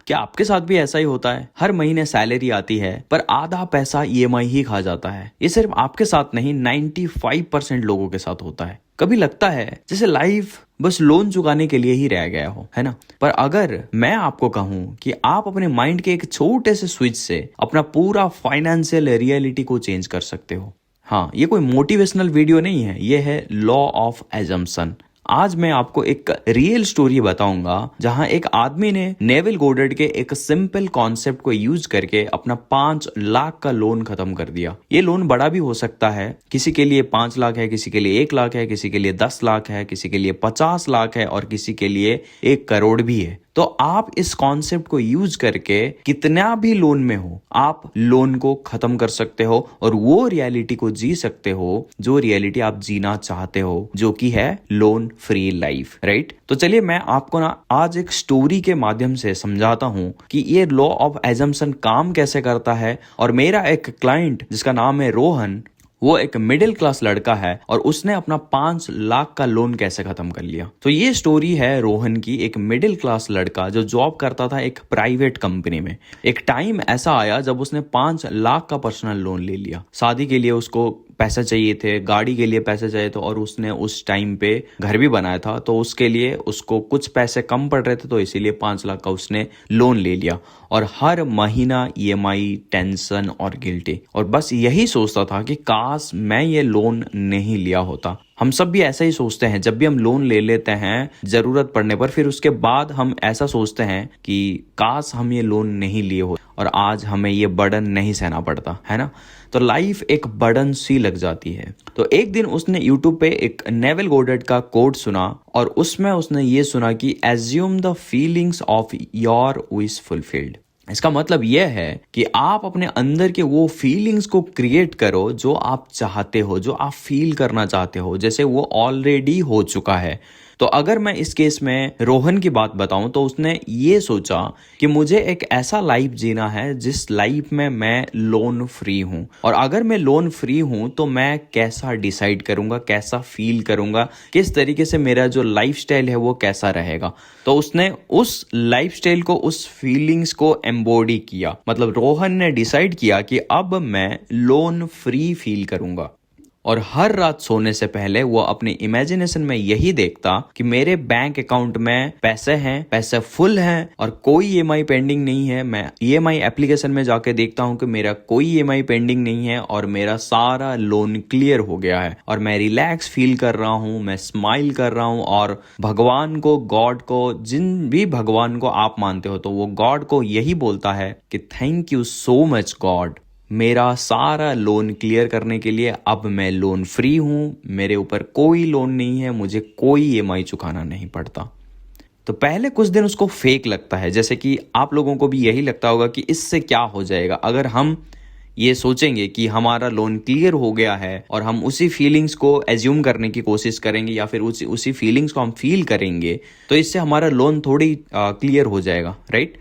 क्या आपके साथ भी ऐसा ही होता है? हर महीने सैलरी आती है पर आधा पैसा ईएमआई ही खा जाता है। ये सिर्फ आपके साथ नहीं, 95% लोगों के साथ होता है। कभी लगता है जैसे लाइफ बस लोन चुकाने के लिए ही रह गया हो, है ना? पर अगर मैं आपको कहूं कि आप अपने माइंड के एक छोटे से स्विच से अपना पूरा फाइनेंशियल रियलिटी को चेंज कर सकते हो। हाँ, ये कोई मोटिवेशनल वीडियो नहीं है, ये है लॉ ऑफ एजम्पशन। आज मैं आपको एक रियल स्टोरी बताऊंगा जहां एक आदमी ने नेविल गोडार्ड के एक सिंपल कॉन्सेप्ट को यूज करके अपना 5 लाख का लोन खत्म कर दिया। ये लोन बड़ा भी हो सकता है, किसी के लिए 5 लाख है, किसी के लिए 1 लाख है, किसी के लिए 10 लाख है, किसी के लिए 50 लाख है और किसी के लिए 1 करोड़ भी है। तो आप इस कॉन्सेप्ट को यूज करके कितना भी लोन में हो, आप लोन को खत्म कर सकते हो और वो रियलिटी को जी सकते हो जो रियलिटी आप जीना चाहते हो, जो कि है लोन फ्री लाइफ, राइट? तो चलिए मैं आपको ना आज एक स्टोरी के माध्यम से समझाता हूं कि ये लॉ ऑफ एजम्पशन काम कैसे करता है। और मेरा एक क्लाइंट जिसका नाम है रोहन, वो एक मिडिल क्लास लड़का है और उसने अपना 5 लाख का लोन कैसे खत्म कर लिया। तो ये स्टोरी है रोहन की, एक मिडिल क्लास लड़का जो जॉब करता था एक प्राइवेट कंपनी में। एक टाइम ऐसा आया जब उसने 5 लाख का पर्सनल लोन ले लिया। शादी के लिए उसको पैसा चाहिए थे, गाड़ी के लिए पैसे चाहिए थे और उसने उस टाइम पे घर भी बनाया था, तो उसके लिए उसको कुछ पैसे कम पड़ रहे थे, तो इसीलिए 5 लाख का उसने लोन ले लिया। और हर महीना ईएमआई, टेंशन और गिल्टी, और बस यही सोचता था कि काश मैं ये लोन नहीं लिया होता। हम सब भी ऐसा ही सोचते हैं, जब भी हम लोन ले लेते हैं जरूरत पड़ने पर, फिर उसके बाद हम ऐसा सोचते हैं कि काश हम ये लोन नहीं लिए हो और आज हमें ये बर्डन नहीं सहना पड़ता, है ना? तो लाइफ एक बर्डन सी लग जाती है। तो एक दिन उसने यूट्यूब पे एक नेविल गोडार्ड का कोट सुना और उसमें उसने ये सुना कि assume the feelings of your wish fulfilled. इसका मतलब यह है कि आप अपने अंदर के वो फीलिंग्स को क्रिएट करो जो आप चाहते हो, जो आप फील करना चाहते हो, जैसे वो ऑलरेडी हो चुका है। तो अगर मैं इस केस में रोहन की बात बताऊं तो उसने ये सोचा कि मुझे एक ऐसा लाइफ जीना है जिस लाइफ में मैं लोन फ्री हूं। और अगर मैं लोन फ्री हूं तो मैं कैसा डिसाइड करूंगा, कैसा फील करूंगा, किस तरीके से मेरा जो लाइफस्टाइल है वो कैसा रहेगा। तो उसने उस लाइफस्टाइल को, उस फीलिंग्स को एम्बॉडी किया। मतलब रोहन ने डिसाइड किया कि अब मैं लोन फ्री फील करूंगा। और हर रात सोने से पहले वो अपने इमेजिनेशन में यही देखता कि मेरे बैंक अकाउंट में पैसे हैं, पैसे फुल हैं और कोई ईएमआई पेंडिंग नहीं है। मैं ईएमआई एप्लीकेशन में जाके देखता हूँ कि मेरा कोई ईएमआई पेंडिंग नहीं है और मेरा सारा लोन क्लियर हो गया है और मैं रिलैक्स फील कर रहा हूँ, मैं स्माइल कर रहा हूँ। और भगवान को, गॉड को, जिन भी भगवान को आप मानते हो, तो वो गॉड को यही बोलता है कि thank you so much God, मेरा सारा लोन क्लियर करने के लिए अब मैं लोन फ्री हूँ, मेरे ऊपर कोई लोन नहीं है, मुझे कोई ईएमआई चुकाना नहीं पड़ता। तो पहले कुछ दिन उसको फेक लगता है, जैसे कि आप लोगों को भी यही लगता होगा कि इससे क्या हो जाएगा अगर हम ये सोचेंगे कि हमारा लोन क्लियर हो गया है और हम उसी फीलिंग्स को एज्यूम करने की कोशिश करेंगे या फिर उसी फीलिंग्स को हम फील करेंगे, तो इससे हमारा लोन थोड़ी क्लियर हो जाएगा, राइट?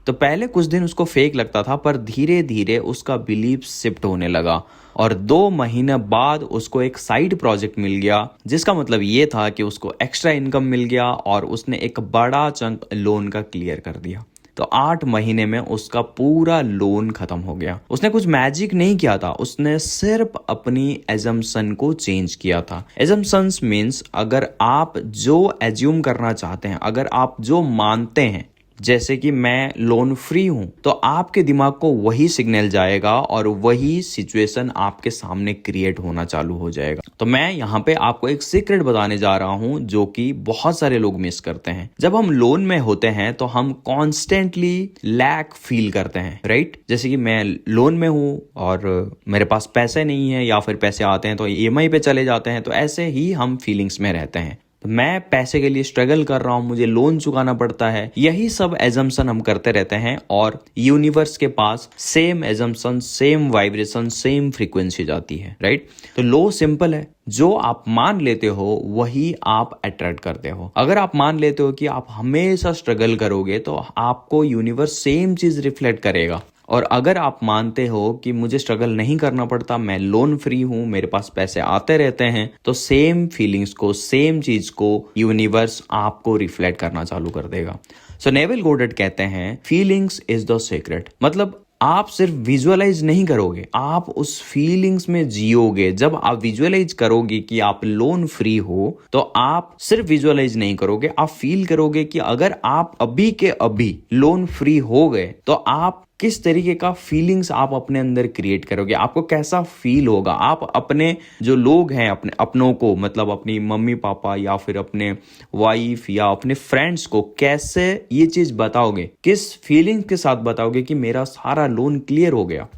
तो पहले कुछ दिन उसको फेक लगता था, पर धीरे धीरे उसका बिलीफ शिफ्ट होने लगा और 2 महीने बाद उसको एक साइड प्रोजेक्ट मिल गया, जिसका मतलब ये था कि उसको एक्स्ट्रा इनकम मिल गया और उसने एक बड़ा चंक लोन का क्लियर कर दिया। तो 8 महीने में उसका पूरा लोन खत्म हो गया। उसने कुछ मैजिक नहीं किया था, उसने सिर्फ अपनी एजम्पशन को चेंज किया था। एजम्पशंस मीन्स अगर आप जो एज्यूम करना चाहते हैं, अगर आप जो मानते हैं, जैसे कि मैं लोन फ्री हूं, तो आपके दिमाग को वही सिग्नल जाएगा और वही सिचुएशन आपके सामने क्रिएट होना चालू हो जाएगा। तो मैं यहाँ पे आपको एक सीक्रेट बताने जा रहा हूँ जो कि बहुत सारे लोग मिस करते हैं। जब हम लोन में होते हैं तो हम कॉन्स्टेंटली लैक फील करते हैं, राइट? जैसे कि मैं लोन में हूँ और मेरे पास पैसे नहीं है या फिर पैसे आते हैं तो ईएमआई पे चले जाते हैं, तो ऐसे ही हम फीलिंग्स में रहते हैं। तो मैं पैसे के लिए स्ट्रगल कर रहा हूं, मुझे लोन चुकाना पड़ता है, यही सब एजम्पशन हम करते रहते हैं और यूनिवर्स के पास same assumption, same vibration, same frequency जाती है, राइट? तो लॉ सिंपल है, जो आप मान लेते हो वही आप अट्रैक्ट करते हो। अगर आप मान लेते हो कि आप हमेशा स्ट्रगल करोगे तो आपको यूनिवर्स सेम चीज रिफ्लेक्ट करेगा। और अगर आप मानते हो कि मुझे स्ट्रगल नहीं करना पड़ता, मैं लोन फ्री हूं, मेरे पास पैसे आते रहते हैं, तो सेम फीलिंग्स को, सेम चीज को यूनिवर्स आपको रिफ्लेक्ट करना चालू कर देगा। सो नेविल गोडट कहते हैं फीलिंग्स इज द सीक्रेट। मतलब आप सिर्फ विजुअलाइज नहीं करोगे, आप उस फीलिंग्स में जियोगे। जब आप विजुअलाइज करोगे कि आप लोन फ्री हो, तो आप सिर्फ विजुअलाइज नहीं करोगे, आप फील करोगे कि अगर आप अभी के अभी लोन फ्री हो गए तो आप किस तरीके का फीलिंग्स आप अपने अंदर क्रिएट करोगे, आपको कैसा फील होगा। आप अपने जो लोग हैं, अपने अपनों को, मतलब अपनी मम्मी पापा या फिर अपने वाइफ या अपने फ्रेंड्स को कैसे ये चीज बताओगे, किस फीलिंग के साथ बताओगे कि मेरा सारा लोन क्लियर हो गया।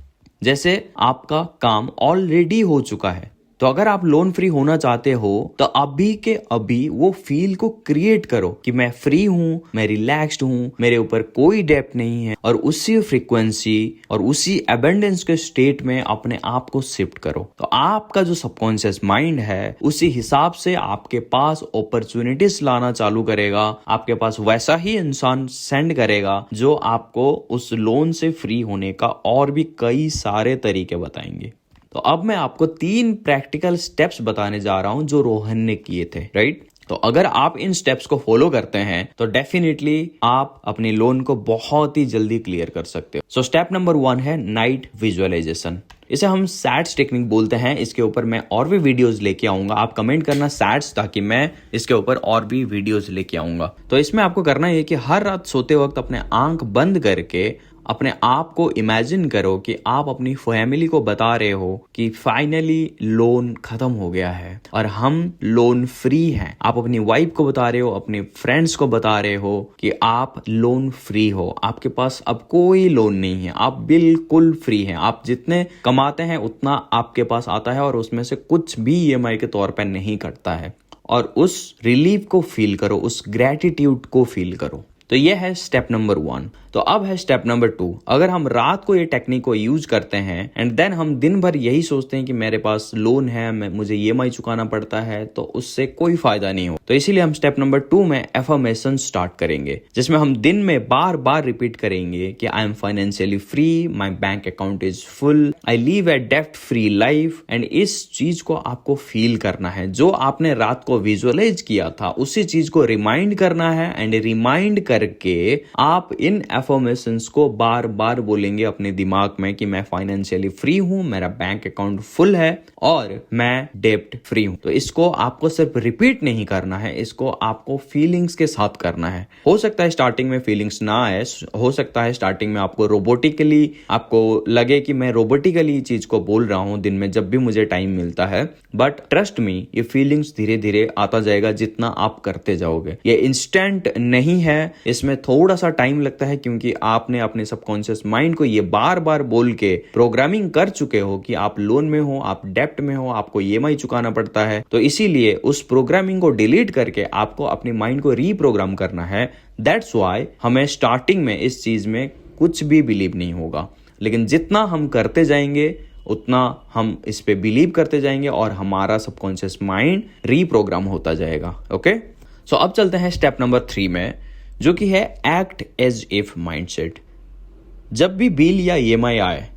जैसे आपका काम ऑलरेडी हो चुका है, तो अगर आप लोन फ्री होना चाहते हो तो अभी के अभी वो फील को क्रिएट करो कि मैं फ्री हूं, मैं रिलैक्स्ड हूं, मेरे ऊपर कोई डेप्ट नहीं है, और उसी फ्रीक्वेंसी और उसी एबंडेंस के स्टेट में अपने आप को शिफ्ट करो। तो आपका जो सबकॉन्शियस माइंड है उसी हिसाब से आपके पास अपॉर्चुनिटीज लाना चालू करेगा, आपके पास वैसा ही इंसान सेंड करेगा जो आपको उस लोन से फ्री होने का और भी कई सारे तरीके बताएंगे। तो अब मैं आपको 3 प्रैक्टिकल स्टेप्स बताने जा रहा हूं जो रोहन ने किए थे, राइट। तो अगर आप इन स्टेप्स को फॉलो करते हैं तो डेफिनेटली आप अपने लोन को बहुत ही जल्दी क्लियर कर सकते हो। सो स्टेप नंबर 1 है नाइट विजुअलाइजेशन। इसे हम सैट्स टेक्निक बोलते हैं। इसके ऊपर मैं और भी वीडियोस लेके आऊंगा, आप कमेंट करना सैट्स, ताकि मैं इसके ऊपर और भी वीडियोस लेके आऊंगा। तो इसमें आपको करना है कि हर रात सोते वक्त अपने आंख बंद करके अपने आप को इमेजिन करो कि आप अपनी फैमिली को बता रहे हो कि फाइनली लोन खत्म हो गया है और हम लोन फ्री हैं। आप अपनी वाइफ को बता रहे हो, अपने फ्रेंड्स को बता रहे हो कि आप लोन फ्री हो, आपके पास अब कोई लोन नहीं है, आप बिल्कुल फ्री हैं। आप जितने कमाते हैं उतना आपके पास आता है और उसमें से कुछ भी ईएमआई के तौर पर नहीं कटता है। और उस रिलीफ को फील करो, उस ग्रेटिट्यूड को फील करो। तो ये है स्टेप नंबर 1। तो अब है स्टेप नंबर 2। अगर हम रात को ये टेक्निक को यूज करते हैं एंड देन हम दिन भर यही सोचते हैं कि मेरे पास लोन है, मुझे ईएमआई चुकाना पड़ता है, तो उससे कोई फायदा नहीं हो। तो इसीलिए हम स्टेप नंबर 2 में एफर्मेशन स्टार्ट करेंगे, जिसमें हम दिन में बार बार रिपीट करेंगे कि I am financially free, my bank account is full, I live a डेप्ट फ्री लाइफ। एंड इस चीज को आपको फील करना है, जो आपने रात को विजुअलाइज किया था उसी चीज को रिमाइंड करना है। एंड रिमाइंड करके आप इन अफर्मेशंस को बार बार बोलेंगे अपने दिमाग में कि मैं फाइनेंशियली फ्री हूं, मेरा बैंक अकाउंट फुल है और मैं डेब्ट फ्री हूं। तो इसको आपको सिर्फ रिपीट नहीं करना है, इसको आपको फीलिंग्स के साथ करना है। हो सकता है स्टार्टिंग में फीलिंग्स ना आए, हो सकता है स्टार्टिंग में आपको रोबोटिकली आपको लगे कि मैं रोबोटिकली चीज को बोल रहा हूं दिन में जब भी मुझे टाइम मिलता है, बट ट्रस्ट मी, ये फीलिंग्स धीरे धीरे आता जाएगा जितना आप करते जाओगे। ये इंस्टेंट नहीं है, इसमें थोड़ा सा टाइम लगता है, क्योंकि आपने अपने सबकॉन्शियस माइंड को ये बार बार बोल के प्रोग्रामिंग कर चुके हो कि आप लोन में हो, आप डेप्ट में हो, आपको ईएमआई चुकाना पड़ता है। तो इसीलिए उस प्रोग्रामिंग को डिलीट करके आपको अपने माइंड को रीप्रोग्राम करना है। दैट्स व्हाई हमें स्टार्टिंग में इस चीज में कुछ भी बिलीव नहीं होगा, लेकिन जितना हम करते जाएंगे उतना हम इस पे बिलीव करते जाएंगे और हमारा सबकॉन्शियस माइंड रीप्रोग्राम होता जाएगा। ओके, सो अब चलते हैं स्टेप नंबर 3 में, जो कि है एक्ट एज इफ माइंडसेट। जब भी बिल या ईएमआई आए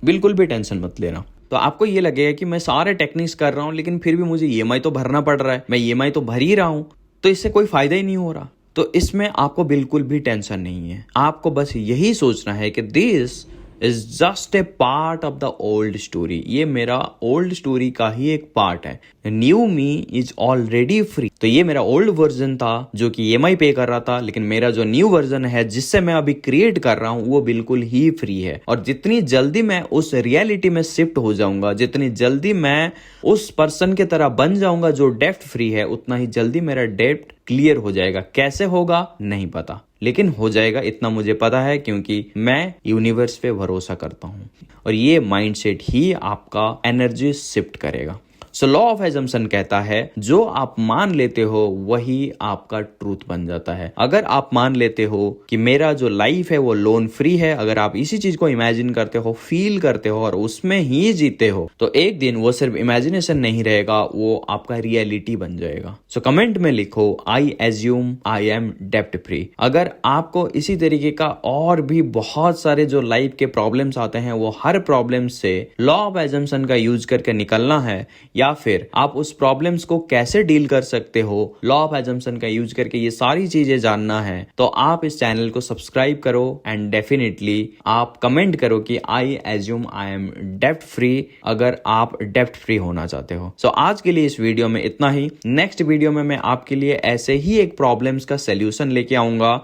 बिल्कुल भी टेंशन मत लेना। तो आपको ये लगेगा कि मैं सारे टेक्निक्स कर रहा हूं लेकिन फिर भी मुझे ईएमआई तो भरना पड़ रहा है, मैं ईएमआई तो भर ही रहा हूं, तो इससे कोई फायदा ही नहीं हो रहा। तो इसमें आपको बिल्कुल भी टेंशन नहीं है। आपको बस यही सोचना है कि this is just a part of the old story. ये मेरा ओल्ड स्टोरी का ही एक पार्ट है। New me is already free. तो ये मेरा ओल्ड वर्जन था जो कि ईएमआई पे कर रहा था, लेकिन मेरा जो न्यू वर्जन है जिससे मैं अभी क्रिएट कर रहा हूं वो बिल्कुल ही फ्री है। और जितनी जल्दी मैं उस रियलिटी में शिफ्ट हो जाऊंगा, जितनी जल्दी मैं उस पर्सन की तरह बन जाऊंगा जो डेप्ट फ्री है, उतना ही जल्दी मेरा डेप्ट क्लियर हो जाएगा। कैसे होगा नहीं पता, लेकिन हो जाएगा, इतना मुझे पता है, क्योंकि मैं यूनिवर्स पे भरोसा करता हूं। और ये माइंडसेट ही आपका एनर्जी शिफ्ट करेगा। सो लॉ ऑफ एजम्पशन कहता है जो आप मान लेते हो वही आपका ट्रूथ बन जाता है। अगर आप मान लेते हो कि मेरा जो लाइफ है वो लोन फ्री है, अगर आप इसी चीज को इमेजिन करते हो, फील करते हो और उसमें ही जीते हो, तो एक दिन वो सिर्फ इमेजिनेशन नहीं रहेगा, वो आपका रियलिटी बन जाएगा। सो कमेंट में लिखो आई एज्यूम आई एम डेप्ट फ्री। अगर आपको इसी तरीके का और भी बहुत सारे जो लाइफ के प्रॉब्लम्स आते हैं, वो हर प्रॉब्लम से लॉ ऑफ एजम्पशन का यूज करके निकलना है, या या फिर आप उस प्रॉब्लम्स को कैसे डील कर सकते हो लॉ ऑफ एजम्पशन का यूज करके, ये सारी चीजें जानना है तो आप इस चैनल को सब्सक्राइब करो एंड डेफिनेटली आप कमेंट करो कि आई एज्यूम आई एम डेप्ट फ्री, अगर आप डेप्ट फ्री होना चाहते हो। सो आज के लिए इस वीडियो में इतना ही। नेक्स्ट वीडियो में मैं आपके लिए ऐसे ही एक प्रॉब्लम्स का सोल्यूशन लेके आऊंगा।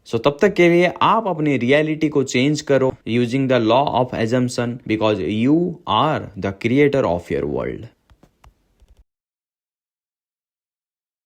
सो तब तक के लिए आप अपनी रियलिटी को चेंज करो using the law of assumption, because you are the creator of your world.